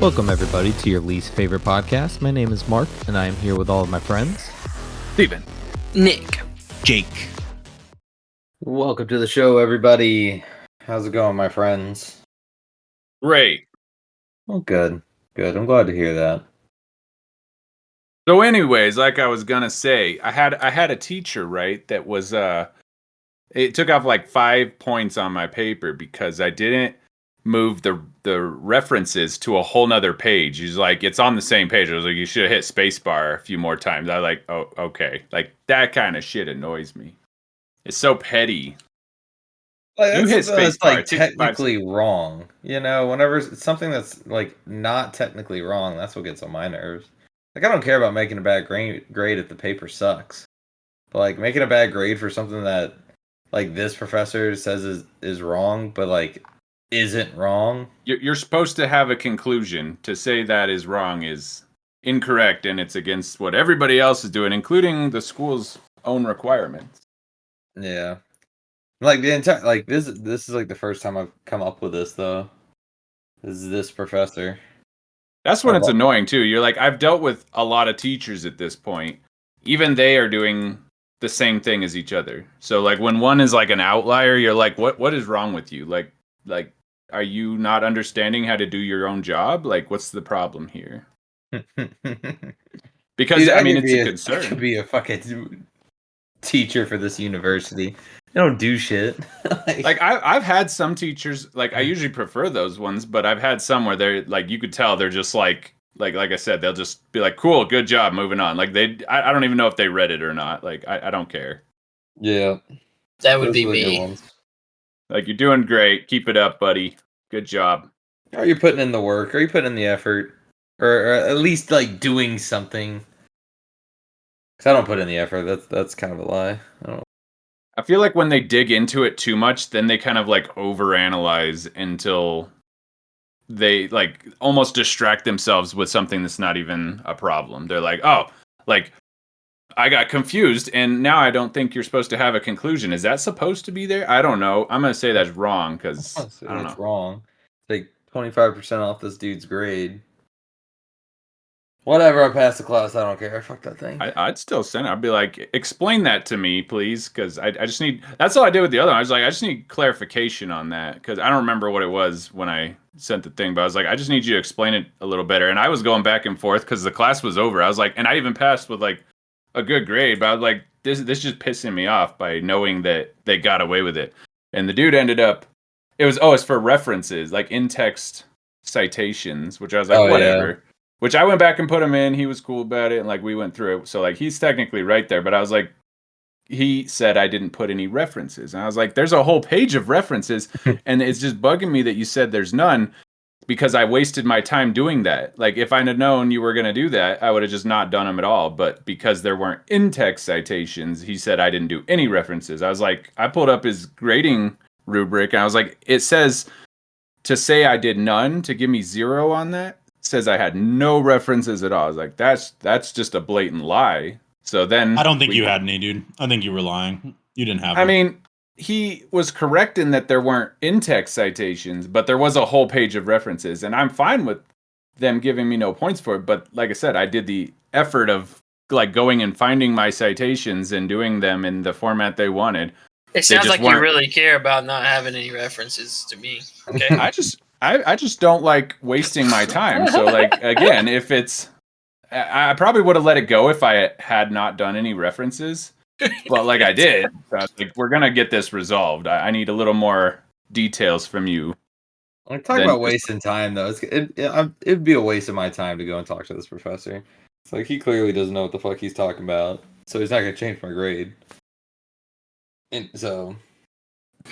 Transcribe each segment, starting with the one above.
Welcome, everybody, to your least favorite podcast. My name is Mark, and I am here with all of my friends. Steven. Nick. Jake. Welcome to the show, everybody. How's it going, my friends? Ray. Oh, good. Good. I'm glad to hear that. So anyways, like I was gonna say, I had a teacher, right, that was it took off like 5 points on my paper because I didn't move the references to a whole nother page. He's like, it's on the same page. I was like, you should have hit spacebar a few more times. I like, oh, okay. Like that kind of shit annoys me. It's so petty. Like, You hit that's spacebar. like technically wrong. You know, whenever it's something that's like not technically wrong, that's what gets on my nerves. Like, I don't care about making a bad grade if the paper sucks. But like making a bad grade for something that like this professor says is wrong, but like isn't wrong. You're supposed to have a conclusion. To say that is wrong is incorrect, and it's against what everybody else is doing, including the school's own requirements. Yeah. Like the entire like this is like the first time I've come up with this though. Is this professor? That's when it's annoying too. You're like, I've dealt with a lot of teachers at this point. Even they are doing the same thing as each other. So like when one is like an outlier, you're like, what is wrong with you? Like are you not understanding how to do your own job? Like what's the problem here? Because Dude, I mean it's a I concern. could be a fucking teacher for this university. They don't do shit. Like I've had some teachers, like I usually prefer those ones, but I've had some where they're like, you could tell they're just like I said, they'll just be like, cool, good job, moving on. Like I don't even know if they read it or not. Like I don't care. Yeah, That would be me. Like, you're doing great, keep it up, buddy, good job. Are you putting in the work? Are you putting in the effort? Or at least like doing something? Because I don't put in the effort. That's kind of a lie. I don't know. I feel like when they dig into it too much, then they kind of like overanalyze until they like almost distract themselves with something that's not even a problem. They're like, oh, like I got confused and now I don't think you're supposed to have a conclusion. Is that supposed to be there? I don't know. I'm going to say that's wrong because I don't know. It's wrong. It's like 25% off this dude's grade. Whatever, I passed the class. I don't care. Fuck that thing. I'd still send it. I'd be like, explain that to me, please, because I just need. That's all I did with the other one. I was like, I just need clarification on that because I don't remember what it was when I sent the thing, but I was like, I just need you to explain it a little better. And I was going back and forth because the class was over. I was like, and I even passed with like a good grade, but I was like, this just pissing me off by knowing that they got away with it. And the dude ended up, it's for references, like in-text citations, which I was like, whatever. Yeah. Which I went back and put him in. He was cool about it, and like we went through it. So like he's technically right there, but I was like, he said I didn't put any references, and I was like, there's a whole page of references, and it's just bugging me that you said there's none, because I wasted my time doing that. Like if I'd have known you were gonna do that, I would have just not done them at all. But because there weren't in-text citations, he said I didn't do any references. I was like, I pulled up his grading rubric, and I was like, it says to say I did none to give me 0 on that. Says I had no references at all. I was like, that's just a blatant lie. So then I don't think you had any, dude. I think you were lying. You didn't have I mean, he was correct in that there weren't in-text citations, but there was a whole page of references, and I'm fine with them giving me no points for it. But like I said, I did the effort of like going and finding my citations and doing them in the format they wanted. It sounds like you really care about not having any references to me. Okay. I just don't like wasting my time. So like again, if it's I probably would have let it go if I had not done any references. But like I did. So I was like, we're gonna get this resolved. I need a little more details from you. I'm talking about wasting time though. It'd be a waste of my time to go and talk to this professor. It's like he clearly doesn't know what the fuck he's talking about. So he's not gonna change my grade. And so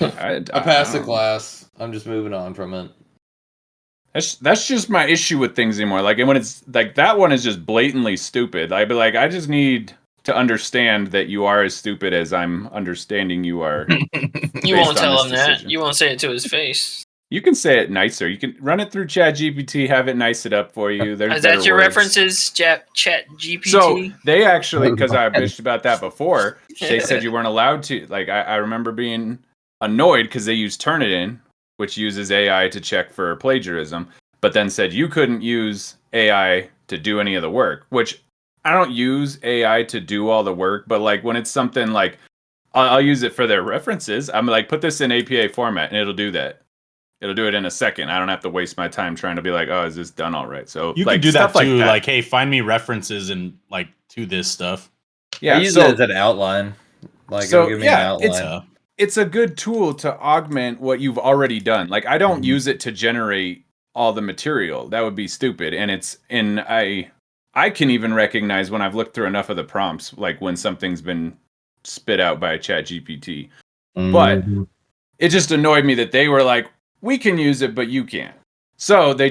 I passed the class. I'm just moving on from it. That's just my issue with things anymore. Like, and when it's like that one is just blatantly stupid. I'd be like, I just need to understand that you are as stupid as I'm understanding you are. You won't tell him that. You won't say it to his face. You can say it nicer. You can run it through ChatGPT, have it nice it up for you. There's is that your references, ChatGPT? So they actually, because I bitched about that before, they said you weren't allowed to. Like, I remember being annoyed because they use Turnitin, which uses AI to check for plagiarism. but then said you couldn't use AI to do any of the work, which I don't use AI to do all the work, but like when it's something like I'll use it for their references. I'm like, put this in APA format and it'll do that. It'll do it in a second. I don't have to waste my time trying to be like, oh, is this done all right? So You like, can do that stuff too. that. Like, hey, find me references and like to this stuff. Yeah, I use so it as an outline. Like, So, it'll give me yeah, an it's- outline. it's a good tool to augment what you've already done. Like I don't Mhm. use it to generate all the material. That would be stupid. And I can even recognize when I've looked through enough of the prompts, like when something's been spit out by ChatGPT. But Mhm. it just annoyed me that they were like, we can use it, but you can't. So they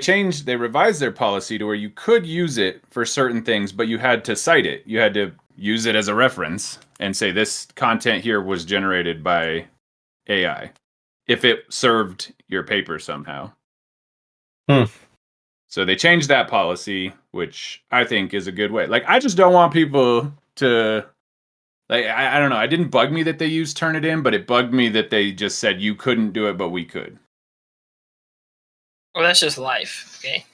revised their policy to where you could use it for certain things, but you had to cite it. You had to use it as a reference and say this content here was generated by AI if it served your paper somehow. So they changed that policy, which I think is a good way. Like I just don't want people to like I don't know. It didn't bug me that they used Turnitin, but it bugged me that they just said you couldn't do it, but we could. Well, that's just life, okay?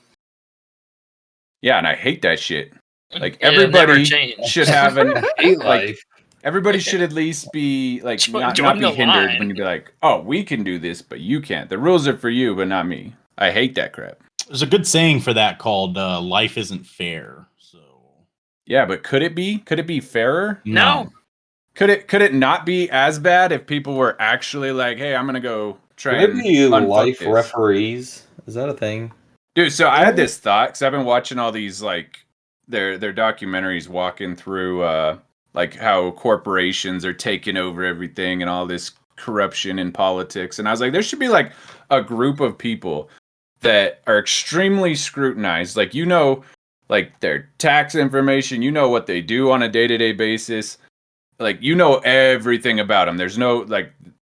Yeah, and I hate that shit. Like It'll never everybody change. should have an Hate like life. everybody should at least be like not Join be the hindered line. when you be like, oh, we can do this, but you can't. The rules are for you, but not me. I hate that crap. There's a good saying for that called "life isn't fair." So Yeah, but could it be? Could it be fairer? No. Could it not be as bad if people were actually like, hey, I'm gonna go try Could and it be unfuck life this? referees? Is that a thing? Dude, so I had this thought because I've been watching all these like their documentaries walking through like how corporations are taking over everything and all this corruption in politics, and I was like, there should be like a group of people that are extremely scrutinized, like like their tax information, what they do on a day-to-day basis, like everything about them. There's no like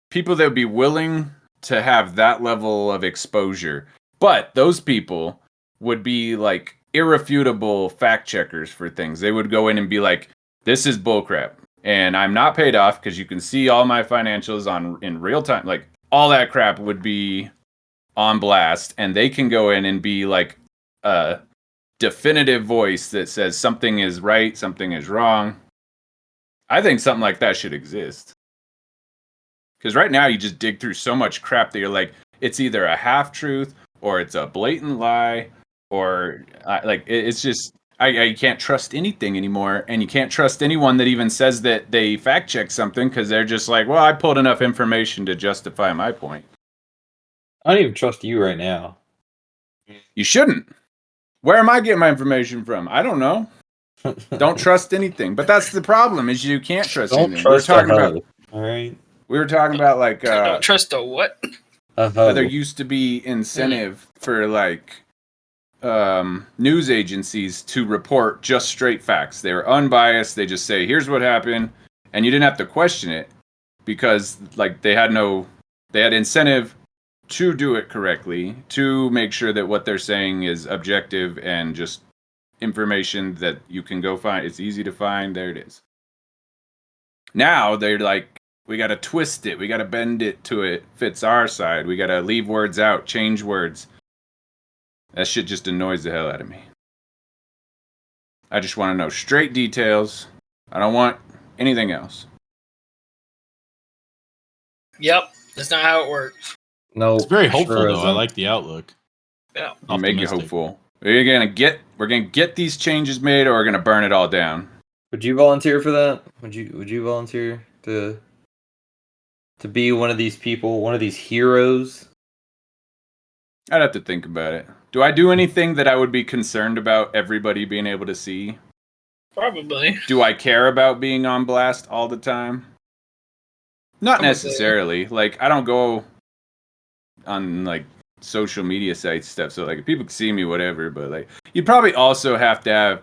people that would be willing to have that level of exposure. But those people would be like irrefutable fact checkers for things. They would go in and be like, this is bullcrap. And I'm not paid off because you can see all my financials in real time. Like all that crap would be on blast. And they can go in and be like a definitive voice that says something is right, something is wrong. I think something like that should exist. Because right now you just dig through so much crap that you're like, it's either a half truth or it's a blatant lie, or like it's just I can't trust anything anymore, and you can't trust anyone that even says that they fact check something because they're just like, well, I pulled enough information to justify my point. I don't even trust you right now. You shouldn't. Where am I getting my information from? I don't know. Don't trust anything. But that's the problem is you can't trust Don't anything. trust We're talking about all right. we were talking about like Don't trust a what? there used to be incentive for like news agencies to report just straight facts. They were unbiased. They just say, here's what happened. And you didn't have to question it because like they had incentive to do it correctly, to make sure that what they're saying is objective and just information that you can go find. It's easy to find. There it is. Now they're like, we got to twist it. We got to bend it to it fits our side. We got to leave words out, change words. That shit just annoys the hell out of me. I just want to know straight details. I don't want anything else. Yep, that's not how it works. No, it's very hopeful sure though. I isn't. like the outlook. Yeah. You make you Optimistic. hopeful. We're gonna get these changes made, or we're gonna burn it all down. Would you volunteer for that? Would you volunteer to be one of these people, one of these heroes? I'd have to think about it. Do I do anything that I would be concerned about everybody being able to see? Probably. Do I care about being on blast all the time? Not Probably. necessarily. Like, I don't go on, like, social media sites stuff, so, like, if people can see me, whatever, but, like, you'd probably also have to have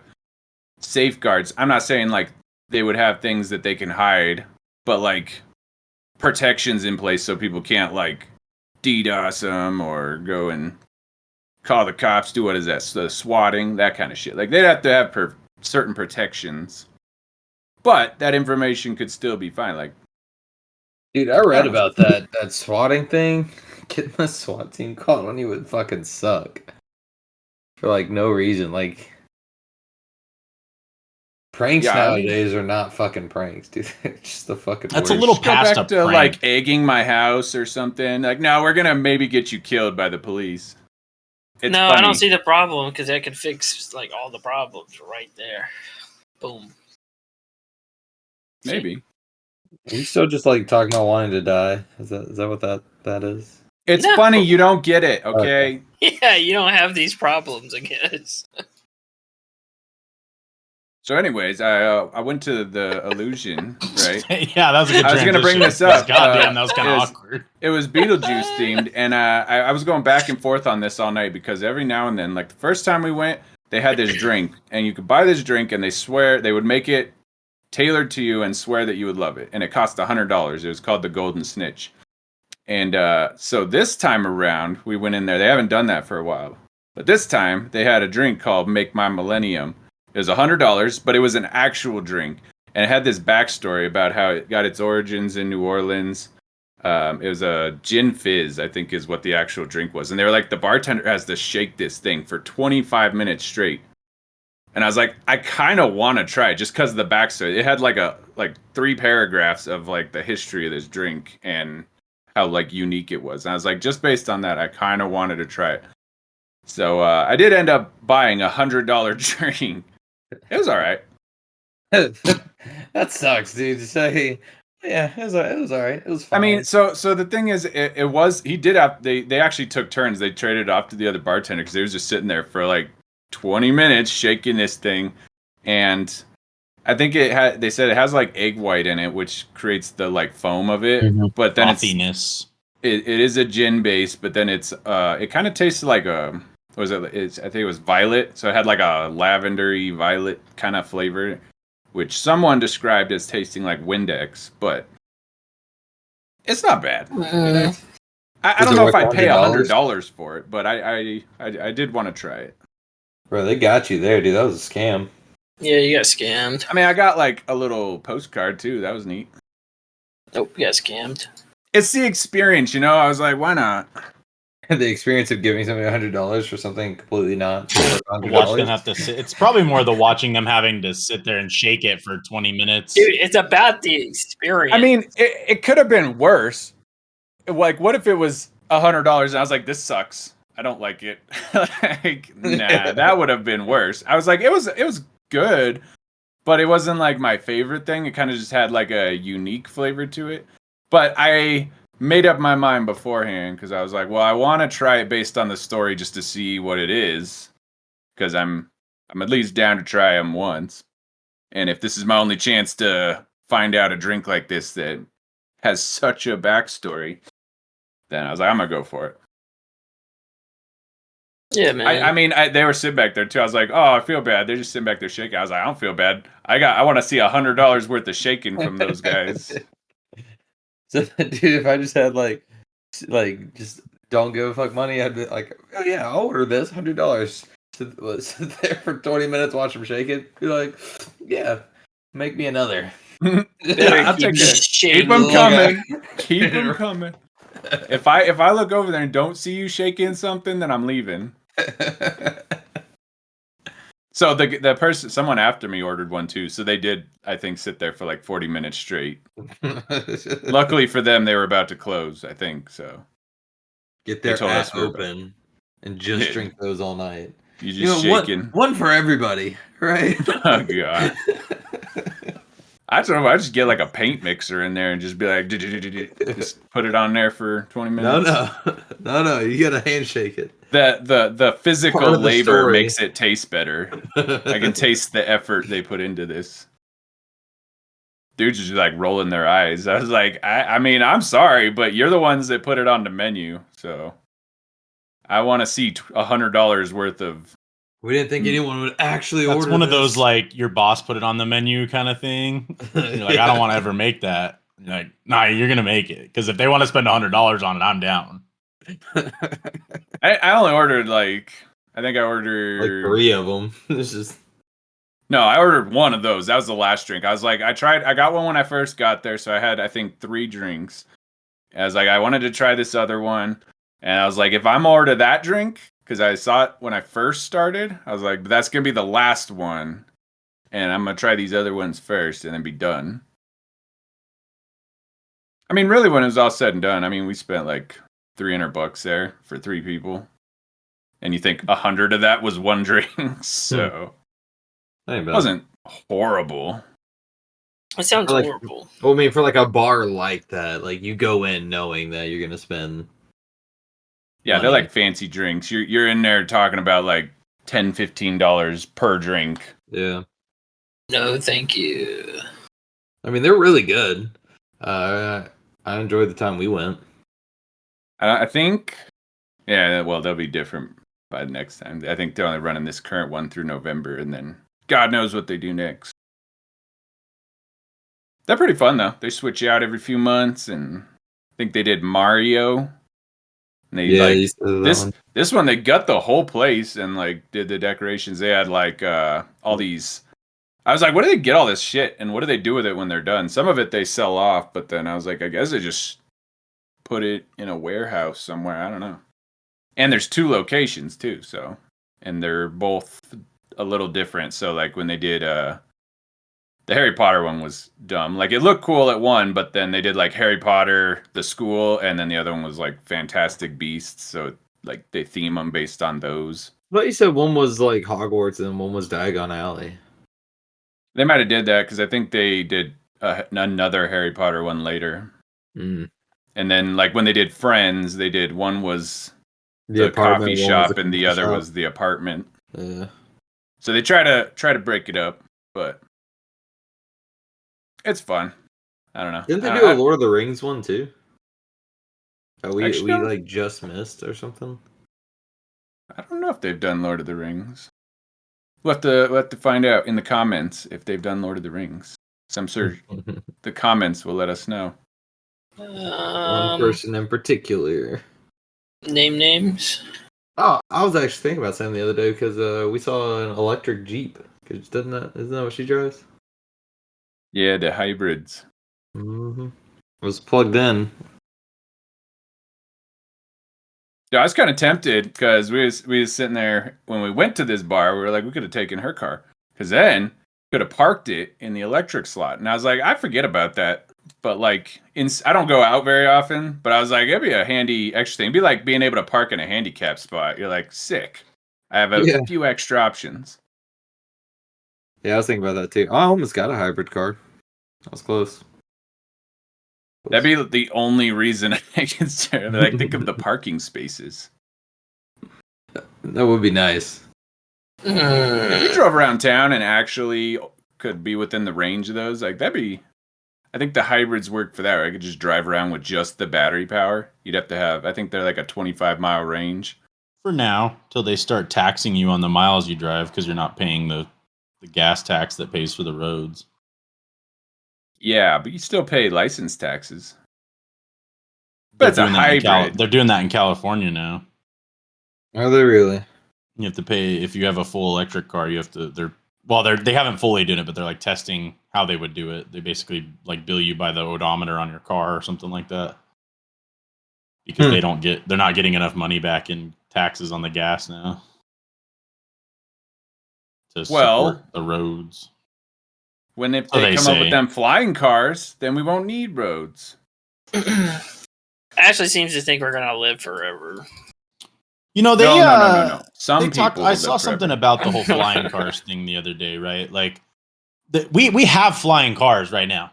safeguards. I'm not saying, like, they would have things that they can hide, but, like, protections in place so people can't, like, DDoS them or go and call the cops, do what is that, the swatting, that kind of shit. Like, they'd have to have certain protections, but that information could still be fine. Like, Dude, I read about that swatting thing. Getting the SWAT team called on you would fucking suck. for like no reason. Like pranks Yeah, I mean- nowadays are not fucking pranks, dude. It's just the fucking That's a worst. little Go past back a to prank. like egging my house or something. Like, no, we're gonna maybe get you killed by the police. It's no, funny. I don't see the problem because that could fix like all the problems right there. Boom. Maybe Are you still just like talking about wanting to die? Is that what that is? it's No. funny you don't get it. Okay. Yeah, you don't have these problems, I guess. So, anyways, I went to the Illusion, right? Yeah, that was a good I was gonna bring transition, this up, because Goddamn, that was kind of is- awkward. It was Beetlejuice themed, and I was going back and forth on this all night because every now and then, like the first time we went, they had this drink, and you could buy this drink, and they would make it tailored to you and swear that you would love it, and it cost $100. It was called the Golden Snitch, and so this time around, we went in there. They haven't done that for a while, but this time they had a drink called Make My Millennium. It was $100, but it was an actual drink, and it had this backstory about how it got its origins in New Orleans. It was a gin fizz, I think, is what the actual drink was, and they were like, the bartender has to shake this thing for 25 minutes straight. And I was like, I kind of want to try it just because of the backstory. It had like 3 paragraphs of like the history of this drink and how like unique it was. And I was like, just based on that, I kind of wanted to try it. So I did end up buying $100 drink. It was all right. That sucks, dude. To say, yeah, it was all right. It was fine. I mean, so the thing is, it was he did have they actually took turns. They traded off to the other bartender because they was just sitting there for like 20 minutes shaking this thing, and I think they said it has like egg white in it, which creates the like foam of it. Mhm. But then Frothiness. it is a gin base, but then it kind of tastes like a what was it? I think it was violet, so it had like a lavendery violet kind of flavor, which someone described as tasting like Windex, but it's not bad. I don't know if I'd pay $100 for it, but I did want to try it. bro, they got you there, dude. That was a scam. Yeah, you got scammed. I mean, I got like a little postcard too. That was neat. Nope, you got scammed. It's the experience, you know. I was like, why not? The experience of giving somebody $100 for something completely not Watch them have to sit. It's probably more the watching them having to sit there and shake it for 20 minutes. Dude, it's about the experience. I mean, it could have been worse. Like, what if it was $100 and I was like, this sucks. I don't like it. Like, nah, that would have been worse. I was like, it was good, but it wasn't like my favorite thing. It kind of just had like a unique flavor to it. But I made up my mind beforehand because I was like, well, I want to try it based on the story just to see what it is, because I'm at least down to try them once. And if this is my only chance to find out a drink like this that has such a backstory, then I was like, I'm gonna go for it. yeah, man. I mean, they were sitting back there too. I was like, oh, I feel bad. They're just sitting back there shaking. I was like, I don't feel bad. I want to see $100 worth of shaking from those guys. So, dude, if I just had like just don't give a fuck money, I'd be like, oh yeah, I'll order this $100. Sit there for 20 minutes, watch them shake it. Be like, yeah, make me another. I'll take it. shaking Keep them the coming. Keep them coming. If I look over there and don't see you shaking something, then I'm leaving. So the person, someone after me ordered one too. So they did, I think, sit there for like 40 minutes straight. Luckily for them, they were about to close, I think. So Get They their told us ass we're- open and just Yeah. drink those all night. you You just know, shaking. one for everybody, right? Oh god. I don't know. I just get like a paint mixer in there and just be like, just put it on there for 20 minutes. no. You gotta handshake it. The Part physical of the labor story. makes it taste better. I can taste the effort they put into this. Dudes just like rolling their eyes. I was like, I mean, I'm sorry, but you're the ones that put it on the menu, so I want to see $100 worth of. We didn't think anyone would actually That's order one of this. those like your boss put it on the menu kind of thing. You're like, I don't want to ever make that. You're like, nah, you're gonna make it because if they want to spend $100 on it, I'm down. I only ordered I think I like ordered 3 of them. This is No, I ordered one of those. That was the last drink. I was like, I got one when I first got there, so I had, I think, 3 drinks. I was like, I wanted to try this other one. And I was like, if I'm order that drink, because I saw it when I first started. I was like, that's gonna be the last one, and I'm gonna try these other ones first, and then be done. I mean, really, when it was all said and done, I mean, we spent like $300 there for 3 people, and you think 100 of that was one drink, so Ain't it bad. wasn't horrible. It sounds Like- horrible. Well, I mean, for like a bar like that, like you go in knowing that you're gonna spend. Yeah, they're money. like fancy drinks. You're in there talking about like $10, $15 per drink. Yeah, No, thank you. I mean they're really good. I enjoyed the time we went. I think, yeah, well, they'll be different by the next time. I think they're only running this current one through November, and then God knows what they do next. They're pretty fun though. They switch you out every few months, and I think they did Mario. And they Yeah, like you said that this one. this one they gut the whole place and like did the decorations. They had like all these. I was like, what do they get all this shit, and what do they do with it when they're done? Some of it they sell off, but then I was like, I guess they just put it in a warehouse somewhere. I don't know. And there's 2 locations too, so, and they're both a little different. So like when they did the Harry Potter one was dumb. Like it looked cool at one, but then they did like Harry Potter, the school, and then the other one was like Fantastic Beasts. So like they theme them based on those. I thought you said one was like Hogwarts and one was Diagon Alley. They might have did that because I think they did another Harry Potter one later. Mm. And then like when they did Friends, they did one was the apartment, coffee one was shop the and the coffee other shop. was the apartment. Yeah. So they try to break it up, but it's fun. I don't know. Didn't they do a Lord of the Rings one too? Oh, we Actually, no. like just missed or something. I don't know if they've done Lord of the Rings. We'll have to find out in the comments if they've done Lord of the Rings. So I'm sure the comments will let us know. One person in particular. Name names. Oh, I was actually thinking about something the other day because we saw an electric Jeep. Cause isn't that what she drives? Yeah, the hybrids. Mm-hmm. It was plugged in. Yeah, I was kind of tempted because we was sitting there when we went to this bar. We were like, we could have taken her car because then could have parked it in the electric slot. And I was like, I forget about that. But like, I don't go out very often. But I was like, it'd be a handy extra thing. It'd be like being able to park in a handicap spot. You're like, sick. I have a few extra options. Yeah, I was thinking about that too. I almost got a hybrid car. I was close. That'd be the only reason I consider. Like, think of the parking spaces. That would be nice. If you drove around town and actually could be within the range of those, like that'd be. I think the hybrids work for that. Right? I could just drive around with just the battery power. You'd have to have. I think they're like a 25-mile range. For now, till they start taxing you on the miles you drive because you're not paying the gas tax that pays for the roads. Yeah, but you still pay license taxes. But it's a doing that in hybrid. they're doing that in California now. Are they really? You have to pay if you have a full electric car. You have to. They haven't fully done it, but they're like testing how they would do it. They basically like bill you by the odometer on your car or something like that because they're not getting enough money back in taxes on the gas now to support the roads. When if they come up with them flying cars, then we won't need roads. Ashley seems to think we're gonna live forever. You know, no. Some people. I saw something about the whole flying cars thing the other day, right? Like, we have flying cars right now.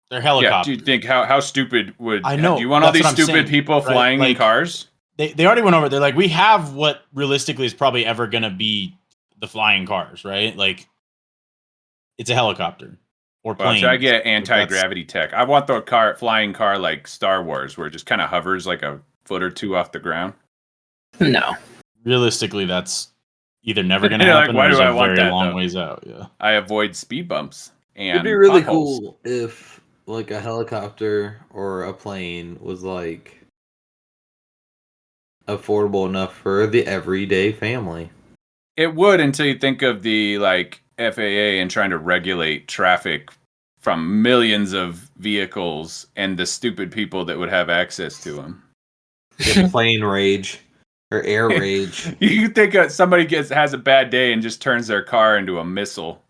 They're helicopters. Yeah, do you think how stupid would I know? Do you want all these stupid people flying in cars? They already went over. They're like, we have what realistically is probably ever going to be the flying cars, right? Like, it's a helicopter or plane. Should I get anti-gravity tech? I want the flying car like Star Wars, where it just kind of hovers like a foot or two off the ground. No. Realistically, that's either never going to happen or is a very long ways out. Yeah. I avoid speed bumps and it'd be really potholes. cool if like a helicopter or a plane was like affordable enough for the everyday family. It would until you think of the like FAA and trying to regulate traffic from millions of vehicles and the stupid people that would have access to them. Get plane rage. Or air rage. You think somebody has a bad day and just turns their car into a missile.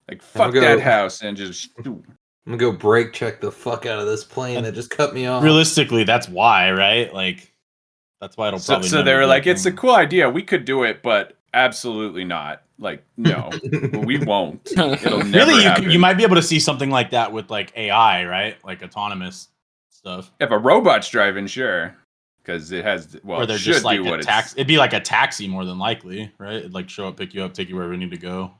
Like, fuck go- that house, and just... I'm gonna go brake check the fuck out of this plane that just cut me off. Realistically, that's why, right? Like, that's why it'll probably. So they were like, it's a cool idea. We could do it, but absolutely not. Like, no, we won't. It'll never Really, happen. you might be able to see something like that with like AI, right? Like autonomous stuff. If a robot's driving, sure. Because it has... Well, Or they're it should just like do a what taxi. It'd be like a taxi more than likely, right? It'd like show up, pick you up, take you wherever you need to go.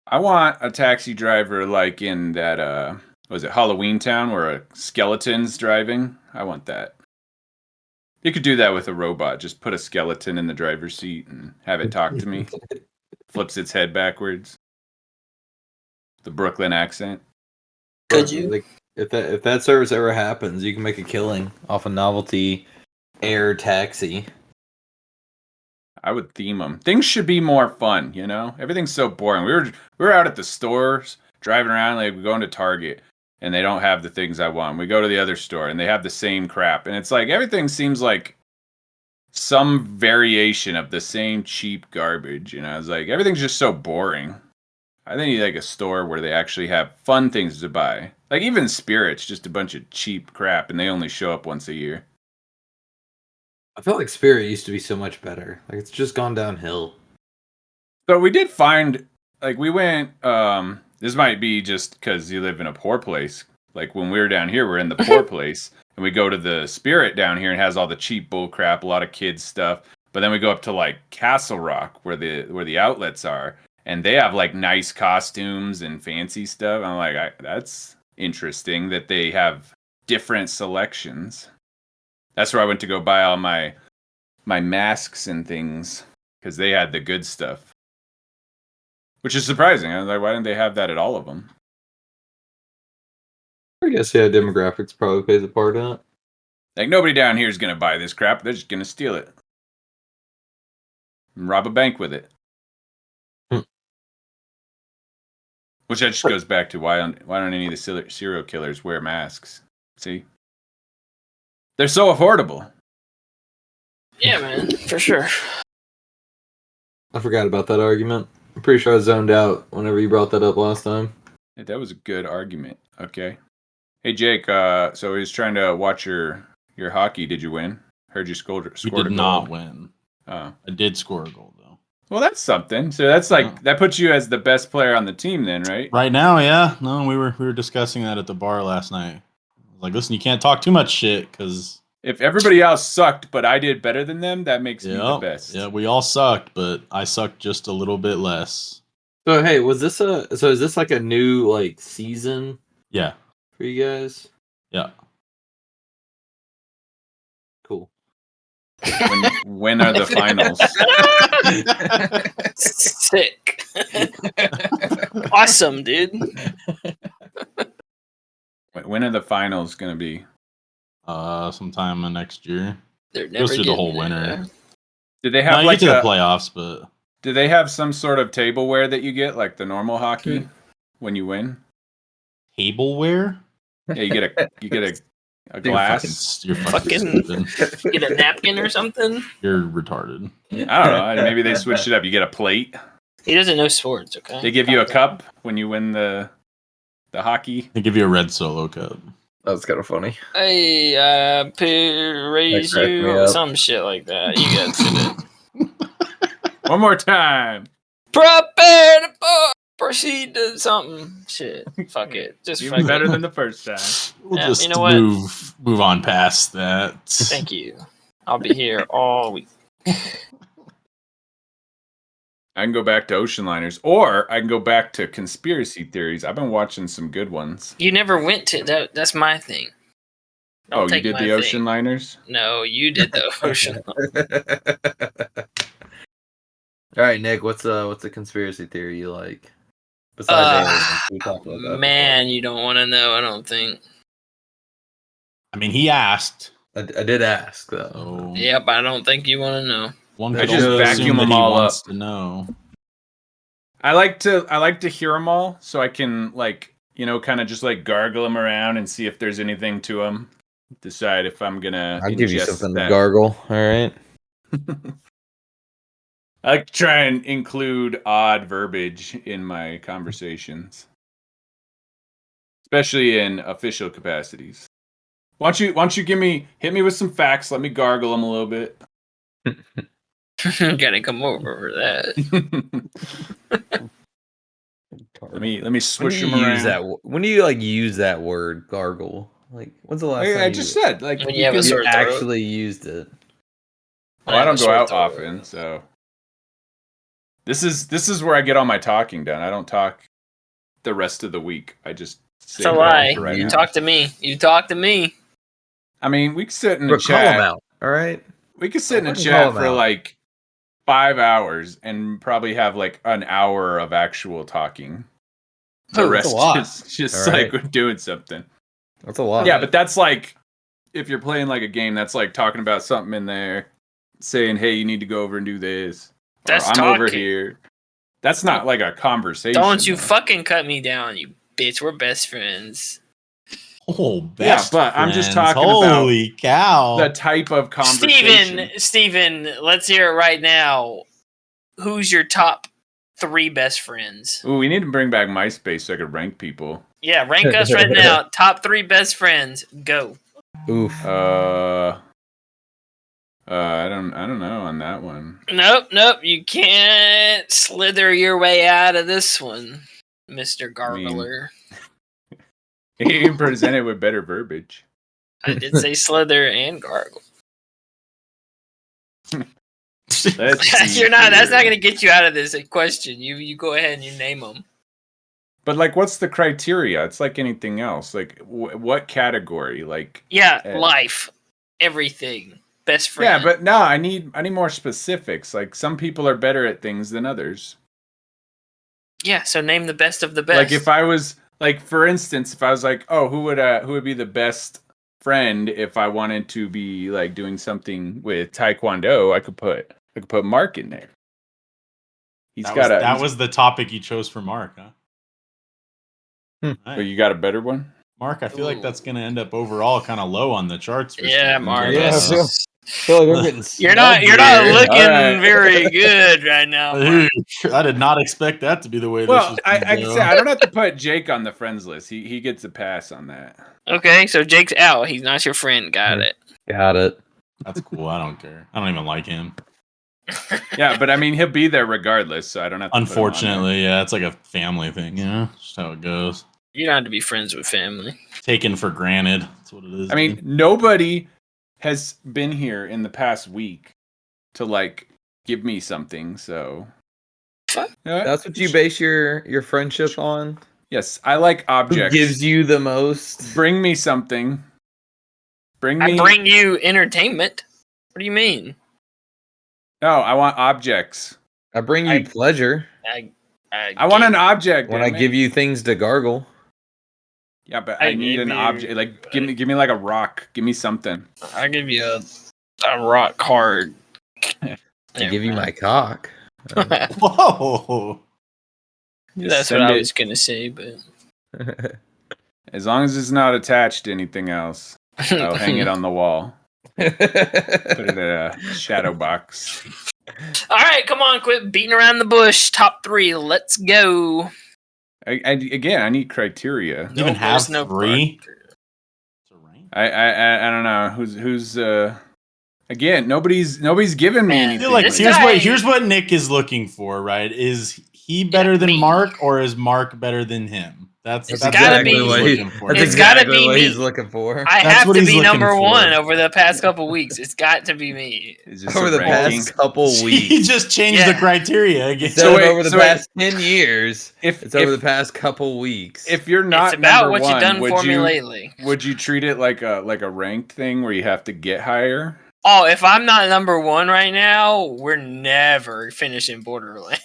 I want a taxi driver like in that... was it Halloween Town where a skeleton's driving? I want that. You could do that with a robot. Just put a skeleton in the driver's seat and have it talk to me. Flips its head backwards. The Brooklyn accent. Could you? Like, if that service ever happens, you can make a killing off a novelty air taxi. I would theme them. Things should be more fun, you know? Everything's so boring. We were out at the stores, driving around, like we go into Target, and they don't have the things I want. We go to the other store, and they have the same crap. And it's like, everything seems like some variation of the same cheap garbage, you know? It's like, everything's just so boring. I think you like a store where they actually have fun things to buy. Like even Spirit's just a bunch of cheap crap, and they only show up once a year. I felt like Spirit used to be so much better. Like it's just gone downhill. So we did find, like we went, this might be just because you live in a poor place. Like when we were down here, we're in the poor place, and we go to the Spirit down here and has all the cheap bull crap, a lot of kids stuff. But then we go up to like Castle Rock where the outlets are, and they have like nice costumes and fancy stuff. I'm like, that's interesting that they have different selections. That's where I went to go buy all my masks and things because they had the good stuff, which is surprising. I was like, why didn't they have that at all of them? I guess yeah, demographics probably plays a part in it. Like nobody down here is gonna buy this crap. They're just gonna steal it and rob a bank with it. Which that just goes back to why don't any of the serial killers wear masks? See, they're so affordable. Yeah, man, for sure. I forgot about that argument. I'm pretty sure I zoned out whenever you brought that up last time. Hey, that was a good argument. Okay. Hey Jake, so he's trying to watch your hockey. Did you win? Heard you scored a goal. We did not win. Oh. I did score a goal though. Well, that's something. So that's like that puts you as the best player on the team, then, right? Right now, yeah. No, we were discussing that at the bar last night. I was like, listen, you can't talk too much shit because If everybody else sucked, but I did better than them, that makes me the best. Yeah, we all sucked, but I sucked just a little bit less. So hey, is this like a new like season Yeah, for you guys? yeah. Cool. When are the finals? Sick. Awesome, dude. When are the finals going to be? Sometime next year. They're never Goes through the whole getting winter. there. Did they No, have you like get to the playoffs, but do they have some sort of tableware that you get like the normal hockey when you win? tableware? Yeah, you get a glass. You're Fucking- stupid. Get a napkin or something. You're retarded. I don't know. Maybe they switched it up. You get a plate. He doesn't know sports, okay? They give you a cup when you win the hockey. They give you a red Solo cup. That was kind of funny. Hey, raise That cracked me you, up. some shit like that. You got to One more time. prepare to proceed to something. Shit, fuck it. Just Even fuck better it. than the first time. We'll Yeah, just you know what? move on past that. Thank you. I'll be here all week. I can go back to ocean liners, or I can go back to conspiracy theories. I've been watching some good ones. You never went to that. That's my thing. Don't Oh, you take did my the thing. ocean liners? No, you did the ocean. All right, Nick. What's a conspiracy theory you like? Besides aliens, we talked about that Man, you don't want to know. I don't think. I mean, he asked. before. I did ask though. So Yep, I don't think you want to know. one I could just only vacuum assume that them he all wants up. to know. I like to hear them all, so I can kind of just like gargle them around and see if there's anything to them. Decide if I'm gonna. I'll give you ingest something that. to gargle. All right. I like to try and include odd verbiage in my conversations, especially in official capacities. Why don't you hit me with some facts? Let me gargle them a little bit. Gotta come over for that. Let me swish When them do you around. use that? When do you like use that word gargle? Like, when's the last time I just said like When you have a could- sore throat. actually used it? Well, I don't go Sore out throat. often, so this is where I get all my talking done. I don't talk the rest of the week. I just It's save a it all lie. for right You now. talk to me. You talk to me. I mean, we could sit in a But call them chat. out. All right. We could sit in a Fucking chat call 'em for out. like 5 hours and probably have like an hour of actual talking. The Oh, rest that's a lot. just All like right. we're doing something. That's a lot. Yeah, but that's like if you're playing like a game, that's like talking about something in there, saying, "Hey, you need to go over and do this." Or, That's I'm over talking. here. That's not like a conversation. Don't you though. fucking cut me down, you bitch. We're best friends. Oh, best but I'm just friends. talking about Holy cow. the type of conversation. Steven, let's hear it right now. Who's your top 3 best friends? Ooh, we need to bring back MySpace so I could rank people. Yeah, rank us right now. Top 3 best friends. Go. Oof. I don't know on that one. Nope. You can't slither your way out of this one, Mr. Gargler. You present it with better verbiage. I did say slither and gargle. Let's see You're not. That's not here. going to get you out of this question. You go ahead and you name them. But like, what's the criteria? It's like anything else. Like, what category? Like, Yeah, Eh. life, everything, best friend. yeah, but no, I need more specifics. Like, some people are better at things than others. Yeah. So name the best of the best. Like, if I was like, for instance, if I was like, oh, who would be the best friend if I wanted to be like doing something with Taekwondo? I could put Mark in there. That was the topic you chose for Mark, huh? Hmm. Nice. But you got a better one? Mark, I feel like that's going to end up overall kind of low on the charts. For yeah, Steven. Mark. Yeah, it's- I feel like I'm getting You're not snubbed here. looking Alright. very good right now. Mark. I did not expect that to be the way Well, this was. I gonna can go. say I don't have to put Jake on the friends list. He gets a pass on that. Okay, so Jake's out. He's not your friend. Got it. Got it. That's cool. I don't care. I don't even like him. Yeah, but I mean he'll be there regardless, so I don't have to. Unfortunately, yeah, it's like a family thing, you know? Just how it goes. You don't have to be friends with family. Taken for granted. That's what it is. I mean, nobody has been here in the past week to like give me something. So That's what you base your friendship on? Yes, I like Who objects. gives you the most? Bring me something. I bring you entertainment. What do you mean? No, I want objects. I bring you pleasure I want an object. when I damn it. give you things to gargle. Yeah, but I I need give an you- object. Like, give me like a rock. Give me something. I give you a rock hard. I give you my cock. Whoa! That's Send what I it- was gonna say, but As long as it's not attached to anything else, I'll hang it on the wall. Put it in a shadow box. All right, come on, quit beating around the bush. Top 3, let's go. Again, I need criteria. You even have there's no 3? It's a rank. I don't know who's again. Nobody's giving me Man, I anything. feel like This here's guy- what Nick is looking for, right? Is he better than me. Mark, or is Mark better than him? That's It's that's gotta what be- he's what looking for. That's It's gotta exactly be what me. he's looking for. I That's have what to he's be looking number for. 1 over the past couple weeks. It's got to be me. Is this Over a the ranking? past couple he weeks. just changed Yeah. the criteria again. Instead So of wait, over the so wait. past 10 years, If it's over the past couple weeks. if you're not It's about number what one, you've done would for me you lately. would you treat it like a ranked thing where you have to get higher? Oh, if I'm not number 1 right now, we're never finishing Borderlands.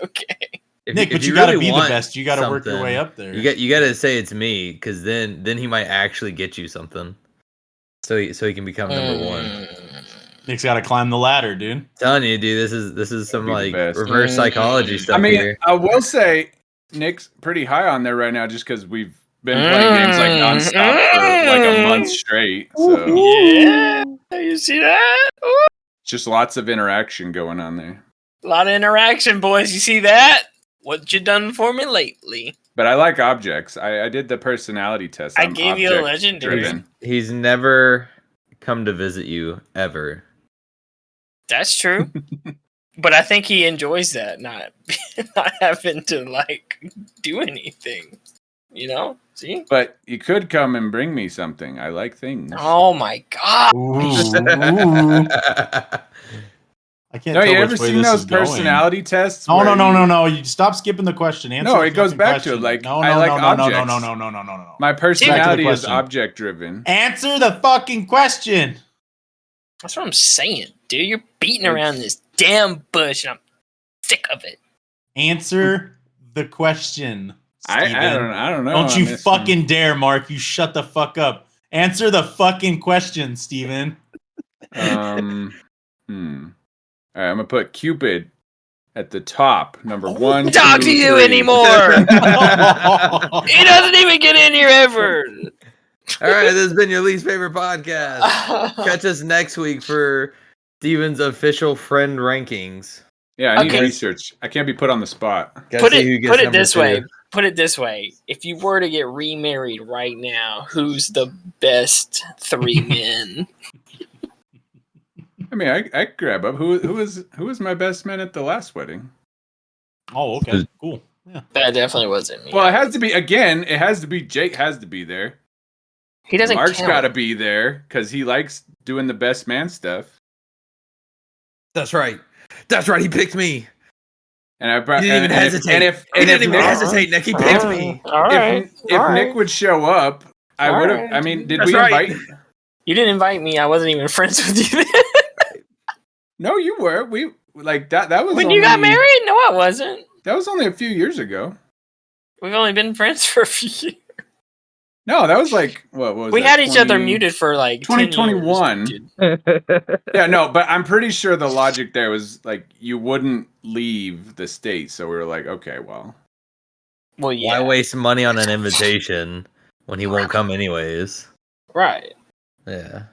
Okay. If- Nick, if but you got to really be the want best. You got to work your something, way up there. You got to say it's me, because then he might actually get you something. So he can become number 1. Mm. Nick's got to climb the ladder, dude. Telling you, dude, this is some be the like best. reverse psychology stuff I mean, here. I will say Nick's pretty high on there right now, just because we've been playing games like nonstop for like a month straight. So Yeah, you see that? Ooh. Just lots of interaction going on there. A lot of interaction, boys. You see that? What you done for me lately? But I like objects. I did the personality test. I I'm gave you a object legendary. driven. He's never come to visit you ever. That's true. But I think he enjoys that, not having to like do anything. You know? See? But you could come and bring me something. I like things. Oh my god. Ooh. I can't No, tell you which ever way seen this those is going. personality tests? No, where no, no, you- no, no. You stop skipping the question. Answer No, the it goes fucking back to question. it, like, no, I no, like no, no, no, objects. no, no, no, no, no, no. My personality is question. object driven. Answer the fucking question. That's what I'm saying, dude. You're beating around this damn bush, and I'm sick of it. Answer the question. I Steven. don't know. Don't you I'm missing- fucking dare, Mark. You shut the fuck up. Answer the fucking question, Steven. All right, I'm gonna put Cupid at the top. Number one. Talk to 2, you 3. anymore. He doesn't even get in here ever. All right, this has been your least favorite podcast. Catch us next week for Steven's official friend rankings. Yeah, I need Okay. research. I can't be put on the spot. Gotta Put see who it gets put it number this 2. way. Put it this way. If you were to get remarried right now, who's the best 3 men? I mean, I could grab up. Who was my best man at the last wedding? Oh, okay. Cool. Yeah. That definitely wasn't me. Well, it has to be again. It has to be Jake. Has to be there. He doesn't Mark's count. got to be there because he likes doing the best man stuff. That's right. That's right. He picked me. And I brought. He didn't even and if- hesitate. And if He and if didn't even Nick, hesitate, Nick. He picked me. All right. if Nick would show up, I All would have. right. I mean, did That's we right. invite? You didn't invite me. I wasn't even friends with you. No, you were. We like that. That was When only, you got married? No, I wasn't. That was only a few years ago. We've only been friends for a few years. No, that was like what was We that, had each other 20 muted for like 10 years, 2021. dude. Yeah, no, but I'm pretty sure the logic there was like you wouldn't leave the state, so we were like, okay, well, Well, yeah. Why waste money on an invitation when he won't come anyways? Right. Yeah.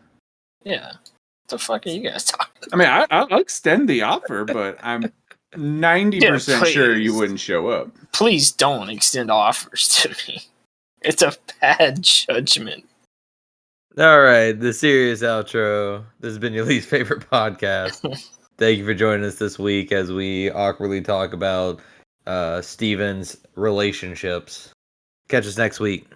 Yeah. What the fuck are you guys talking I mean, I'll extend the offer, but I'm 90% sure you please. wouldn't show up. about? Please don't extend offers to me. It's a bad judgment. All right, the serious outro. This has been your least favorite podcast. Thank you for joining us this week as we awkwardly talk about Steven's relationships. Catch us next week.